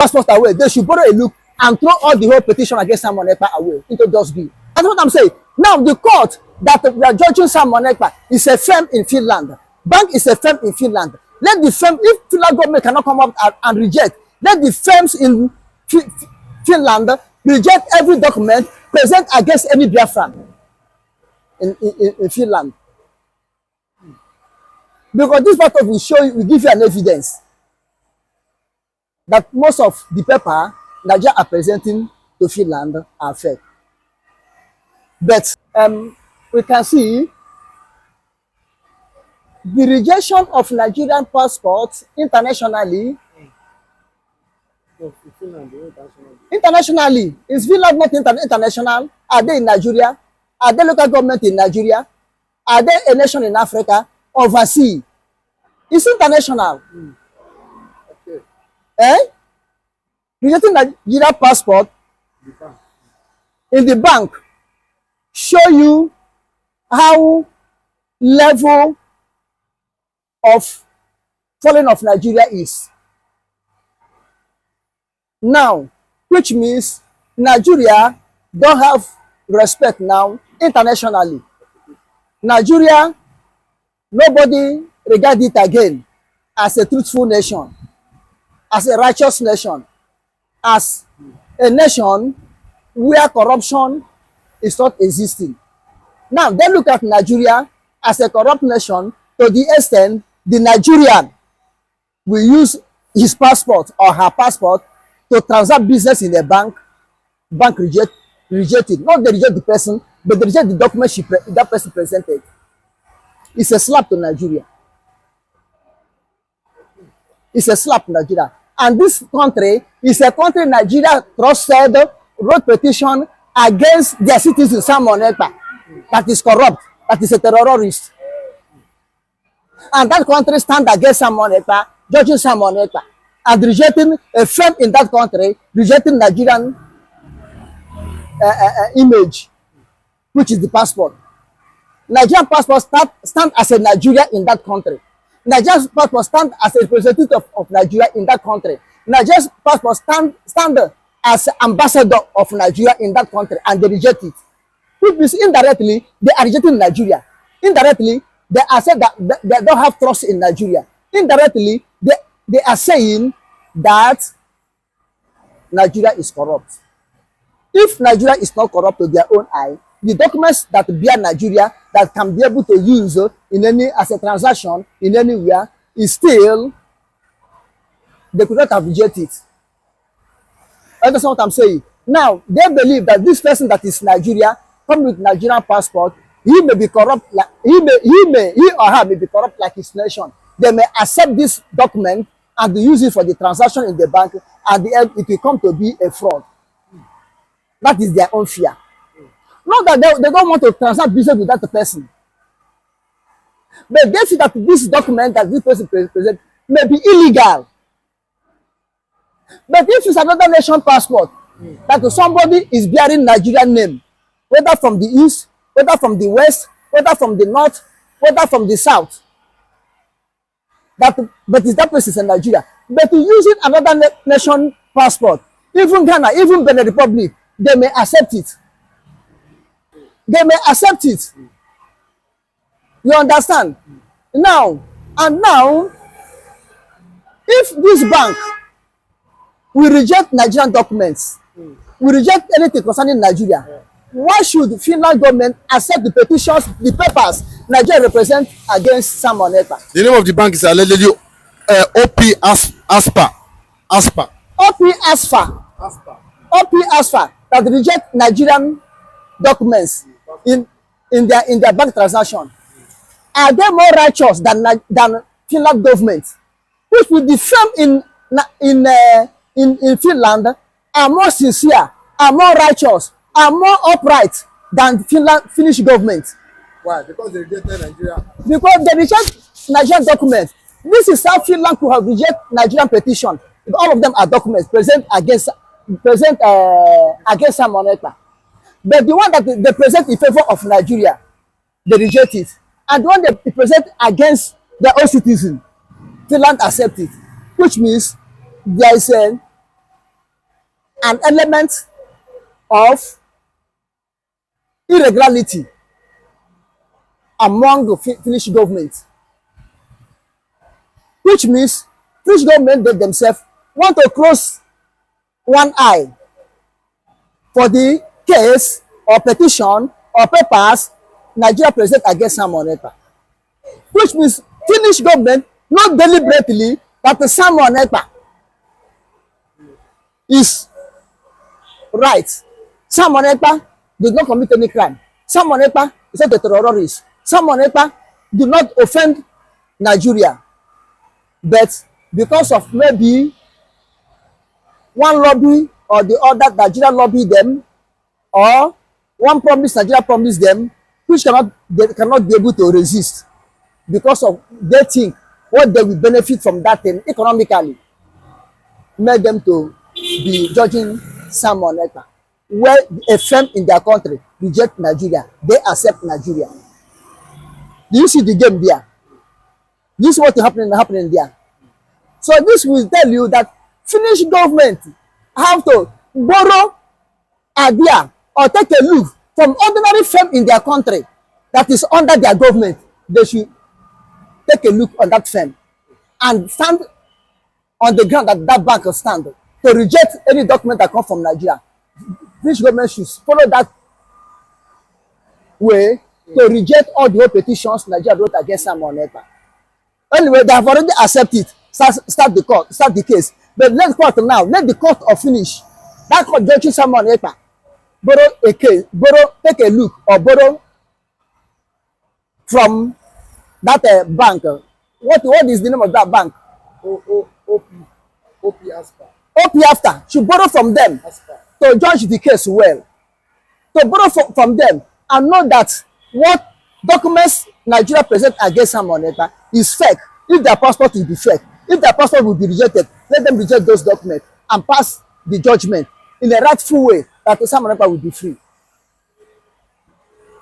passport away. They should borrow a look and throw all the whole petition against Simon Ekpa away into dustbin. That's what I'm saying. Now the court that we are judging Simon Ekpa is a firm in Finland. Bank is a firm in Finland. Let the firm, if Finland government cannot come up and reject, let the firms in Finland reject every document present against any Biafran in Finland. Because this photo will show you, will give you an evidence that most of the paper Nigeria are presenting to Finland are fake. But we can see the rejection of Nigerian passports internationally. Internationally, is Finland not international? Are they in Nigeria? Are they local government in Nigeria? Are they a nation in Africa? Overseas? It's international. Okay. Eh? Rejecting Nigeria passport in the bank show you how level of falling of Nigeria is now, which means Nigeria don't have respect now internationally. Nigeria, nobody regard it again as a truthful nation, as a righteous nation, as a nation where corruption is not existing. Now they look at Nigeria as a corrupt nation to the extent the Nigerian will use his passport or her passport to transact business in a bank. Bank reject it. Not they reject the person, but they reject the document that person presented. It's a slap to Nigeria. It's a slap to Nigeria. And this country is a country Nigeria trusted, wrote petition against their citizens, Simon Ekpa, that is corrupt, that is a terrorist. And that country stand against Simon Ekpa, judging Simon Ekpa, and rejecting a firm in that country, rejecting Nigerian image, which is the passport. Nigerian passport stand as a Nigeria in that country. Nigerian passport stand as a representative of Nigeria in that country. Nigerian passport stand as ambassador of Nigeria in that country, and they reject it. Which means indirectly they are rejecting Nigeria. Indirectly, they are saying that they don't have trust in Nigeria. Indirectly, they are saying that Nigeria is corrupt. If Nigeria is not corrupt to their own eye, the documents that bear Nigeria that can be able to use in any as a transaction in anywhere is still, they could not have rejected it. Understand what I'm saying? Now they believe that this person that is Nigeria come with Nigerian passport, he may be corrupt, like he or her may be corrupt like his nation. They may accept this document and use it for the transaction in the bank, and the end it will come to be a fraud. That is their own fear. Not that they don't want to transact business with that person, but they see that this document that this person presents may be illegal. But if it's another nation passport, that somebody is bearing Nigerian name, whether from the east, whether from the west, whether from the north, whether from the south, but is that person is in Nigeria. But using another nation passport, even Ghana, even Benin Republic, they may accept it. They may accept it. You understand? Now, if this bank will reject Nigerian documents, will reject anything concerning Nigeria, why should the Finland government accept the petitions, the papers Nigeria represent against Simon Ekpa? The name of the bank is allegedly Aspa. OP Aspa that reject Nigerian documents in their bank transaction. Are they more righteous than Finland government, which with the firm in Finland are more sincere, are more righteous, are more upright than Finnish government? Why? Because they rejected Nigeria. Because they reject Nigerian documents. This is how Finland could have rejected Nigerian petition. All of them are documents present against Simon Ekpa. But the one that they present in favor of Nigeria, they reject it. And the one they present against their own citizen, Finland accept it. Which means there is an element of irregularity among the Finnish government, which means Finnish government they themselves want to close one eye for the case or petition or papers Nigeria present against Simon Ekpa, which means Finnish government not deliberately that the Simon Ekpa is right. Simon Ekpa did not commit any crime. Simon Ekpa is not a terrorist. Simon Ekpa do not offend Nigeria, but because of maybe one lobby or the other, Nigeria lobby them, or one promise Nigeria promised them, which they cannot be able to resist because of they think what they will benefit from that thing economically, made them to be judging Simon Ekpa. Where a firm in their country reject Nigeria, they accept Nigeria. Do you see the game there? This is what is happening there. So this will tell you that Finnish government have to borrow idea or take a look from ordinary firm in their country that is under their government. They should take a look on that firm and stand on the ground that that bank will stand to reject any document that comes from Nigeria. Finnish government should follow that way to reject all the petitions Nigeria wrote against Simon Ekpa. Anyway, they have already accepted it. Start the case. But let the court of Finnish, that court judging Simon Ekpa, take a look or borrow from that bank. What is the name of that bank? OP Aspa. OP after should borrow from them to judge the case well. To borrow from them and know that what documents Nigeria present against Simon Ekpa is fake. If their passport will be fake, if their passport will be rejected, let them reject those documents and pass the judgment in a rightful way that Simon Ekpa will be free.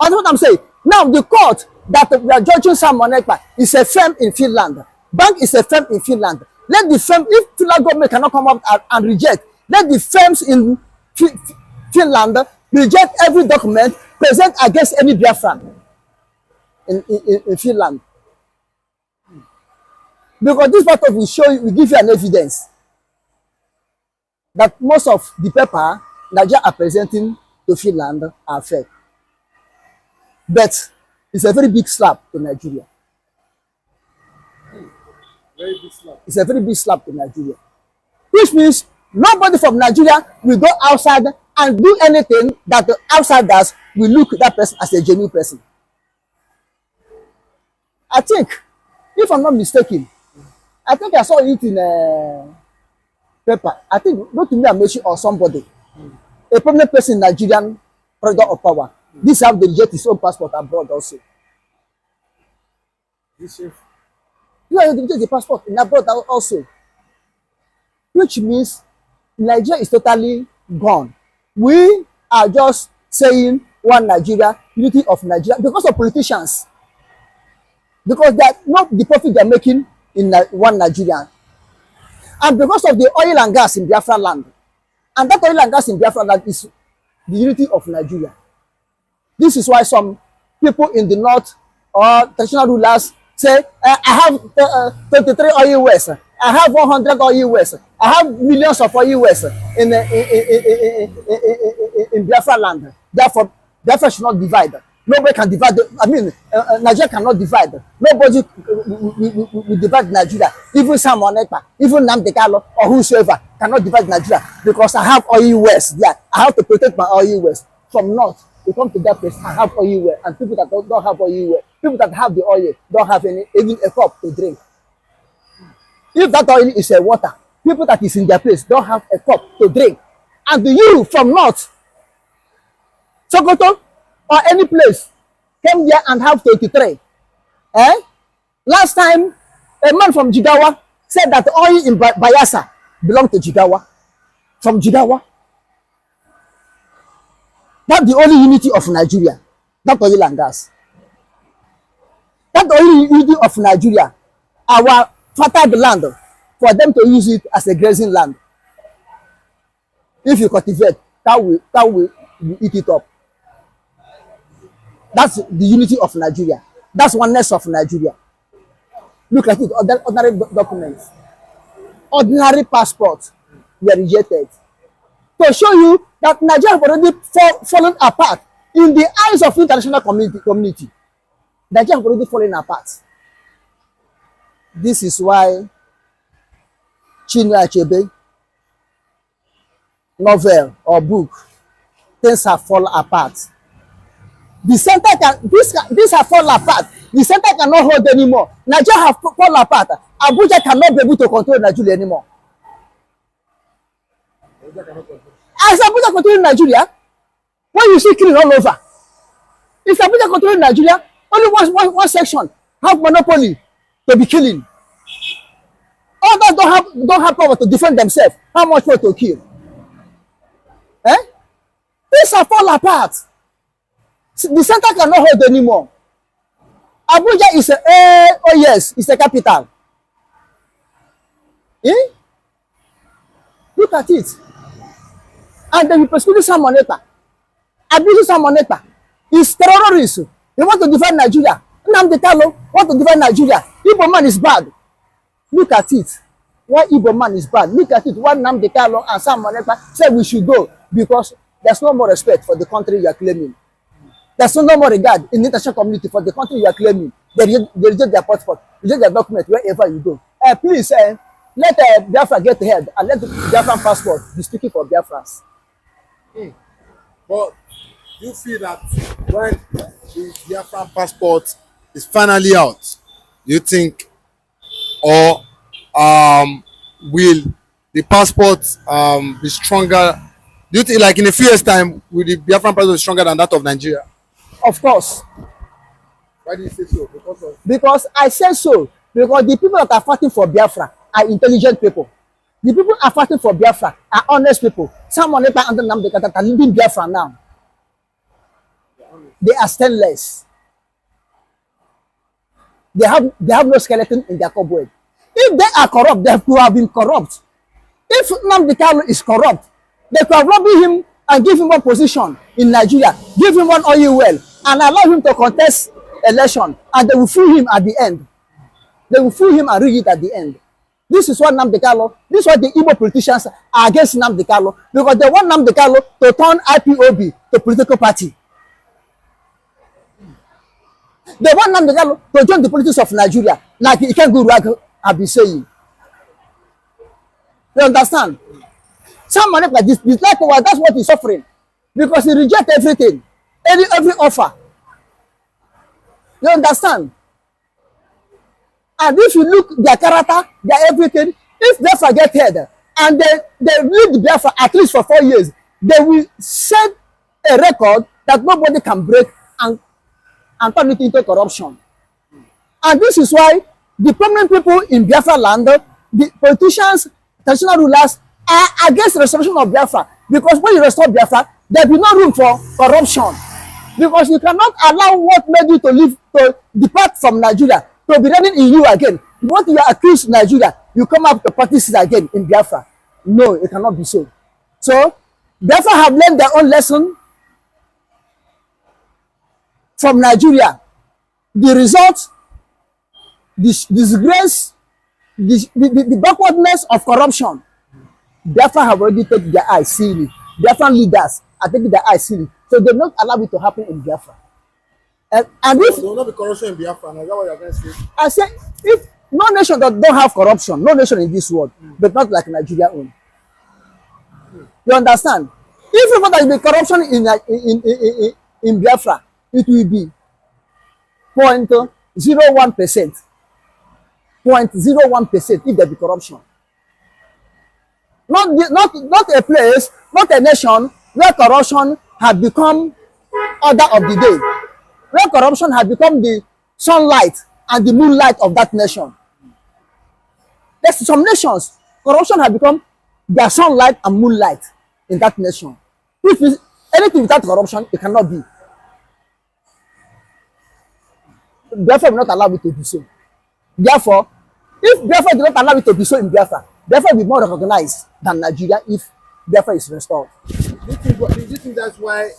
That's what I'm saying. Now the court that we are judging Simon Ekpa is a firm in Finland. Bank is a firm in Finland. Let the firm, if Finland government cannot come up and reject, let the firms in Finland reject every document present against any Biafran in Finland. Because this part of will give you an evidence that most of the paper Nigeria are presenting to Finland are fake. But it's a very big slap to Nigeria. Very big slap. It's a very big slap to Nigeria. Which means nobody from Nigeria will go outside and do anything that the outsiders will look at that person as a genuine person. I think, if I'm not mistaken, I think I saw it in a paper. I think not to me, I'm mentioning or somebody, a prominent person in Nigerian product of power. This have to reject his own passport abroad also. You have to reject the passport in abroad also, which means Nigeria is totally gone. We are just saying one Nigeria, unity of Nigeria, because of politicians. Because that's not the profit they're making in one Nigeria. And because of the oil and gas in Biafran land. And that oil and gas in Biafran land is the unity of Nigeria. This is why some people in the north or traditional rulers say, I have 23 oil wells, I have 100 oil wells, I have millions of oil wells in Biafran land. Therefore, Biafra should not divide. Nobody can divide. Nigeria cannot divide. Nobody will divide Nigeria. Even Simon Ekpa, even Nnamdi Kanu, or whosoever cannot divide Nigeria because I have oil wells there. I have to protect my oil wells. From north, you come to that place, I have oil well, and people that don't have oil well, people that have the oil don't have even a cup to drink. If that oil is a water, people that is in their place don't have a cup to drink. And you from north, Sokoto, or any place, came here and have 23. Last time, a man from Jigawa said that oil in Bayelsa belonged to Jigawa. From Jigawa. That's the only unity of Nigeria. Not oil and gas. That's the only unity of Nigeria. Our fertile land, for them to use it as a grazing land. If you cultivate, cow will eat it up. That's the unity of Nigeria. That's oneness of Nigeria. Look at it, ordinary documents. Ordinary passports were rejected. To show you that Nigeria has already fallen apart in the eyes of international community. Nigeria has already fallen apart. This is why Chinua Achebe novel or book, things have fallen apart. The center this have fallen apart. The center cannot hold anymore. Nigeria have fallen apart. Abuja cannot be able to control Nigeria anymore. As Abuja controlling Nigeria, when you see killing all over, if Abuja controlling Nigeria, only one section have monopoly to be killing. Others don't have power to defend themselves. How much more to kill? Eh? Things have fallen apart. The center cannot hold anymore. Abuja is it's a capital. Eh? Look at it. And then we persecute Simon Ekpa. Abusing Simon Ekpa is terrorism. They want to defend Nigeria. Nnamdi Kanu want to defend Nigeria. Igbo man is bad. Look at it. Why Igbo man is bad? Look at it. Why Nnamdi Kanu and Simon Ekpa said we should go because there's no more respect for the country you are claiming. There's no more regard in the international community for the country you are claiming. They reject their passport, reject their document wherever you go. Please, let Biafra get ahead and let the Biafran passport be speaking for Biafrans. But you feel that when the Biafran passport is finally out, you think, or will the passport be stronger? Do you think, like in a few years' time, will the Biafran passport be stronger than that of Nigeria? Of course. Why do you say so? Because I say so. Because the people that are fighting for Biafra are intelligent people. The people are fighting for Biafra are honest people. Someone under Nnamdi Kanu are leading Biafra now. They are stainless. They have no skeleton in their cupboard. If they are corrupt, they could have been corrupt. If Nnamdi Kanu is corrupt, they could have robbed him and give him one position in Nigeria, give him one oil well, and allow him to contest election, and they will fool him at the end. They will fool him and rig it at the end. This is what Nnamdi Kanu, this is what the Igbo politicians are against Nnamdi Kanu, because they want Nnamdi Kanu to turn IPOB to political party. They want Nnamdi Kanu to join the politics of Nigeria, like Ikeguru have been saying. You understand? Someone like this like that's what he's suffering, because he rejects everything, every offer. You understand? And if you look their character, their everything, if Biafra get head and they lead Biafra at least for 4 years, they will set a record that nobody can break and turn it into corruption. And this is why the prominent people in Biafra land, the politicians, traditional rulers, are against the restoration of Biafra, because when you restore Biafra, there will be no room for corruption, because you cannot allow what made you to depart from Nigeria to be running in you again. What you accuse Nigeria, you come up to practice it again in Biafra. No, it cannot be so. So Biafra have learned their own lesson from Nigeria. The result, the disgrace, the backwardness of corruption, Biafra have already taken their eyes seriously. Biafran leaders are taking their eyes seriously. So they don't allow it to happen in Biafra. And if there will not be corruption in Biafra, is that what you're going to say? I say, if no nation that don't have corruption, no nation in this world, but not like Nigeria own. You understand? If there will be corruption in Biafra, it will be 0.01%. 0.01% if there be corruption. Not a place, not a nation where corruption has become order of the day, where corruption has become the sunlight and the moonlight of that nation. There's some nations, corruption has become their sunlight and moonlight in that nation. If anything without corruption, it cannot be. Therefore, we will not allow it to be so. Therefore, if Biafra did not allow it to be so in Biafra, Biafra will be more recognized than Nigeria if Biafra is restored. Do you think that's why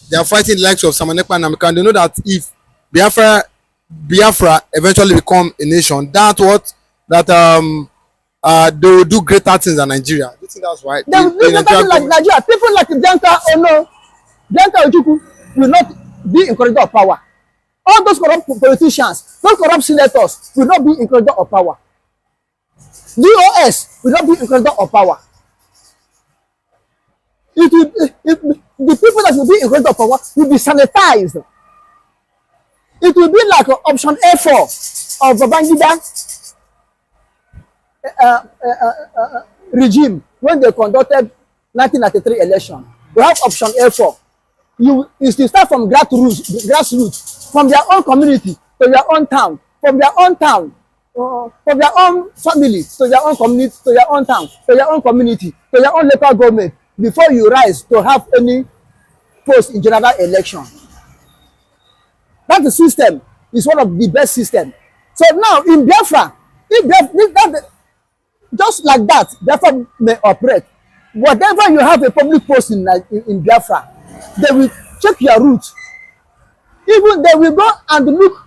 they are fighting the likes of Samanekpa and Amika? They know that if Biafra eventually become a nation, they will do greater things than Nigeria. Do you think that's why? They will do greater things like Nigeria. People like Bianca Ojukwu will not be in corridor of power. All those corrupt politicians, those corrupt senators will not be in corridor of power. DOS will not be in corridor of power. The people that will be in corridor of power will be sanitized. It will be like option A4 of Babangida regime when they conducted 1993 election. We have option A4. You start from grassroots, from their own community to their own town, from their own town, from their own family to their own community, to their own town, to their own community, to their own local government before you rise to have any post in general election. That system is one of the best systems. So now in Biafra, just like that, Biafra may operate. Whatever you have a public post in Biafra, they will check your route. Even they will go and look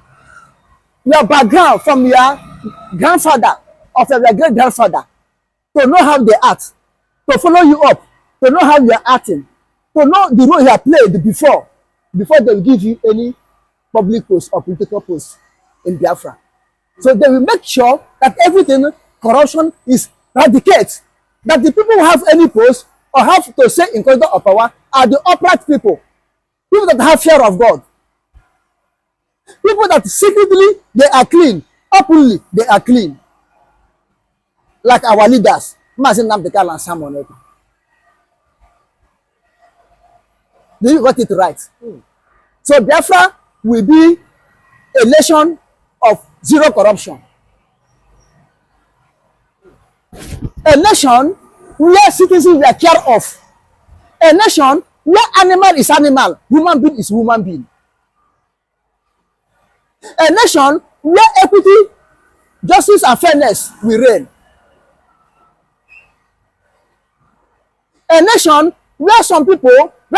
your background from your grandfather or from your great grandfather to know how they act, to follow you up, to know how you are acting, to know the role you have played before they will give you any public post or political post in Biafra. So they will make sure that everything, corruption is eradicated, that the people who have any post or have to say in corridor of power are the upright people that have fear of God, people that secretly they are clean, openly they are clean, like our leaders, Mazin Namdekal and Simon Ekpa. You got it right. So Biafra will be a nation of zero corruption. A nation where citizens are cared of. A nation where animal is animal, human being is human being. A nation where equity, justice, and fairness will reign. A nation where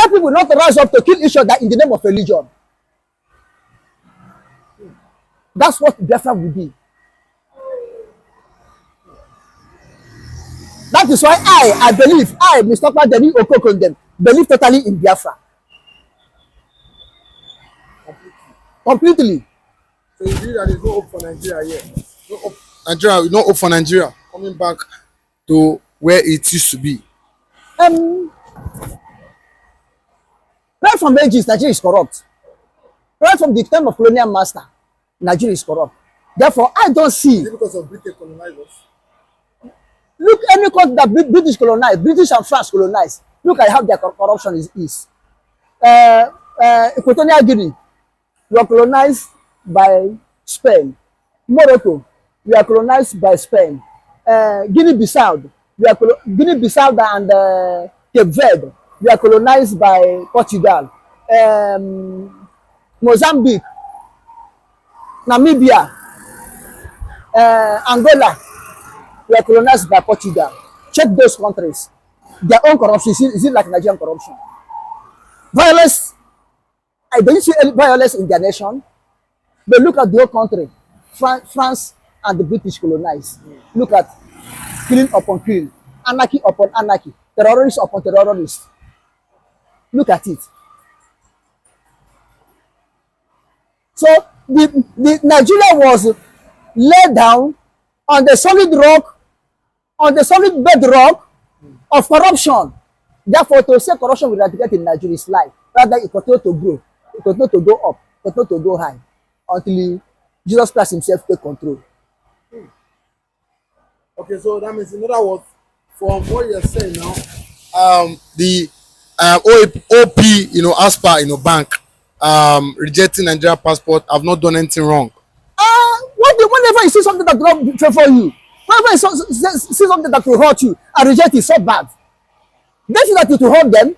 people not rise up to kill each other in the name of religion. That's what Biafra will be. That is why I believe, Mr. Deni Okokondem, believe totally in Biafra. Completely. So you believe that there is no hope for Nigeria here? No hope for Nigeria coming back to where it used to be. Right from ages, Nigeria is corrupt. Right from the time of colonial master, Nigeria is corrupt. Therefore, I don't see. Is it because of British colonizers? Look, any country that British colonized, British and France colonized, look at how their corruption is. Equatorial Guinea, we are colonized by Spain. Morocco, we are colonized by Spain. Guinea-Bissau, Guinea-Bissau and Cape Verde, we are colonized by Portugal. Mozambique, Namibia, Angola, we are colonized by Portugal. Check those countries. Their own corruption, is it like Nigerian corruption? Violence, I don't see any violence in their nation. But look at the whole country. France and the British colonized. Look at killing upon killing, anarchy upon anarchy, terrorists upon terrorists. Look at it. So the Nigeria was laid down on the solid rock, on the solid bedrock of corruption. Therefore, to say corruption will eradicate in Nigeria is lie. Rather, it continue to grow, it continue to go up, it continue to go high until Jesus Christ himself take control. Okay, so that means in other words, from what you're saying now, the OP, ASPA, bank, rejecting Nigeria passport, have not done anything wrong. Whenever you see something that will not favor you, whenever you see something that will hurt you and reject it so bad, they feel that it will hurt them,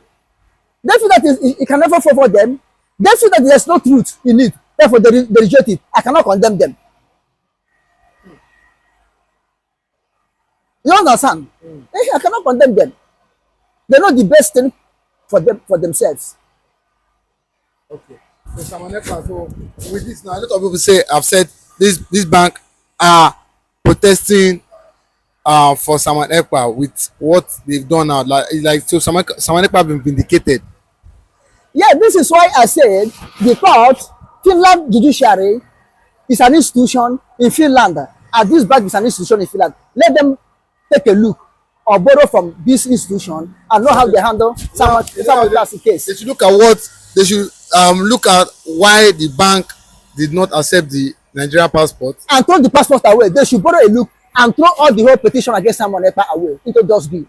they feel that it can never favor them, they feel that there's no truth in it, therefore they reject it. I cannot condemn them. You understand? I cannot condemn them. They know the best thing for themselves. Okay. So Simon Ekpa, so with this now, a lot of people say have said this bank are protesting for Simon Ekpa with what they've done now. Like so Simon Ekpa been vindicated. Yeah, this is why I said the court, Finland judiciary is an institution in Finland, and this bank is an institution in Finland. Let them take a look or borrow from this institution and know how they handle some that's the case. They should look at what they should look at why the bank did not accept the Nigeria passport And throw the passport away. They should borrow a look and throw all the whole petition against Simon Ekpa away into dustbin.